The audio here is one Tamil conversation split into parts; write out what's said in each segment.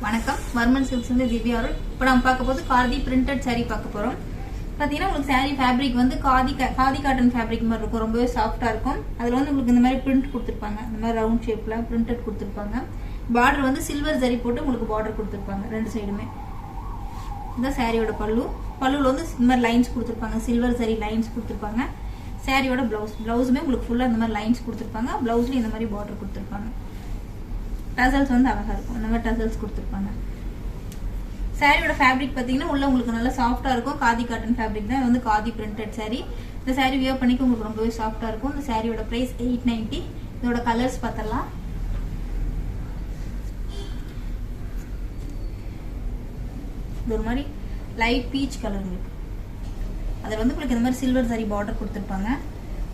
வணக்கம், வர்மன் சில்க்ஸ் வந்து திவ்யா அருள். இப்போ நம்ம பார்க்க போது காதி பிரிண்டட் சாரீ பார்க்க போறோம். பார்த்தீங்கன்னா உங்களுக்கு சாரீ ஃபேப்ரிக் வந்து காதி காட்டன் ஃபேப்ரிக் மாதிரி இருக்கும், ரொம்பவே சாஃப்டா இருக்கும். அதில் வந்து உங்களுக்கு இந்த மாதிரி பிரிண்ட் கொடுத்துருப்பாங்க, இந்த மாதிரி ரவுண்ட் ஷேப்ல பிரிண்டட் கொடுத்துருப்பாங்க. பார்டர் வந்து சில்வர் ஜரி போட்டு உங்களுக்கு பார்டர் கொடுத்துருப்பாங்க ரெண்டு சைடுமே. இந்த சாரியோட பல்லுல வந்து இந்த மாதிரி லைன்ஸ் கொடுத்துருப்பாங்க, சில்வர் ஜரி லைன்ஸ் கொடுத்துருப்பாங்க. சாரியோட பிளவுஸுமே உங்களுக்கு ஃபுல்லா இந்த மாதிரி லைன்ஸ் கொடுத்துருப்பாங்க. பிளவுஸ்ல இந்த மாதிரி பார்டர் கொடுத்துருப்பாங்க. டசல்ஸ் வந்து அழகா இருக்கும், இந்த மாதிரி டசல்ஸ் கொடுத்துருப்பாங்க. சாரியோட ஃபேப்ரிக் பார்த்தீங்கன்னா உள்ள உங்களுக்கு நல்லா சாஃப்டா இருக்கும். காதி காட்டன் ஃபேப்ரிக் தான், வந்து காதி பிரிண்டட் சாரி. இந்த சாரி வியர் பண்ணிக்க உங்களுக்கு ரொம்பவே சாஃப்டா இருக்கும். இந்த சாரியோட பிரைஸ் 890. இதோட கலர்ஸ் பார்த்தலாம். இது ஒரு மாதிரி லைட் பீச் கலர் உங்களுக்கு. அதில் வந்து உங்களுக்கு இந்த மாதிரி சில்வர் சாரி பார்டர் கொடுத்துருப்பாங்க.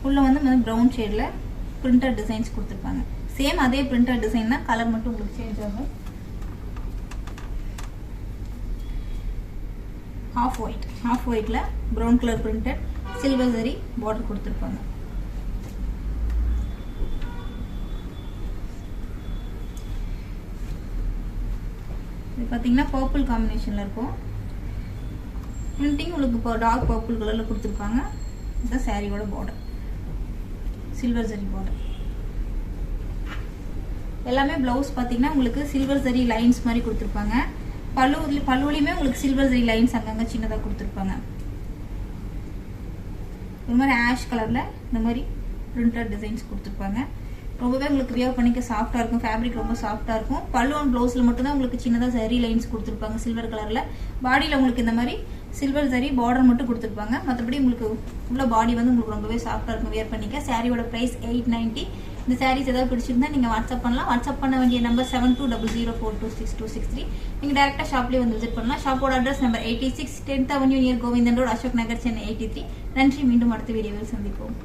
உள்ள வந்து ப்ரௌன் ஷேட்ல பிரிண்டட் டிசைன்ஸ் கொடுத்துருப்பாங்க. சேம் அதே பிரிண்டட் டிசைன் தான், கலர் மட்டும் உங்களுக்கு சேஞ்ச் ஆகும். ஆஃப் ஒயிட்ல brown colour printed silver zari border கொடுத்துருப்பாங்க. இது பார்த்தீங்கன்னா பர்பிள் காம்பினேஷன்ல இருக்கும். பிரிண்டிங் உங்களுக்கு இப்போ டார்க் பர்பிள் கலர்ல கொடுத்துருப்பாங்க. இந்த சாரியோட பார்டர் சில்வர் ஜரி பார்டர். எல்லாமே பிளவுஸ் பார்த்தீங்கன்னா உங்களுக்கு சில்வர் ஜரி லைன்ஸ் மாதிரி கொடுத்துருப்பாங்க. பல்லுலையுமே உங்களுக்கு சில்வர் ஜரி லைன்ஸ் அங்கங்க சின்னதாக கொடுத்துருப்பாங்க. ஒரு மாதிரி ஆஷ் கலர்ல இந்த மாதிரி பிரிண்டட் டிசைன்ஸ் கொடுத்துருப்பாங்க. ரொம்பவே உங்களுக்கு வியர் பண்ணிக்க சாஃப்டா இருக்கும். ஃபேப்ரிக் ரொம்ப சாஃப்டா இருக்கும். பல்லு அண்ட் பிளவுஸ்ல மட்டும் தான் உங்களுக்கு சின்னதாக ஜரி லைன்ஸ் கொடுத்துருப்பாங்க சில்வர் கலர்ல. பாடியில உங்களுக்கு இந்த மாதிரி சில்வர் ஜரி பார்டர் மட்டும் கொடுத்துருப்பாங்க. மற்றபடி உங்களுக்கு உள்ள பாடி வந்து உங்களுக்கு ரொம்பவே சாஃப்டா இருக்கும் வியர் பண்ணிக்க. சாரியோட பிரைஸ் 890. இந்த சாரீஸ் ஏதாவது பிடிச்சிருந்தா நீங்க வாட்ஸ்அப் பண்ணலாம். வாட்ஸ்அப் பண்ண வேண்டிய நம்பர் 7200426263. நீங்க டைரக்டா ஷாப்லயே வந்து விசிட் பண்ணலாம். ஷாப்போட address number 86 10th Avenue near Govindan road, Ashok Nagar, Chennai 83. நன்றி. மீண்டும் அடுத்த வீடியோவில் சந்திப்போம்.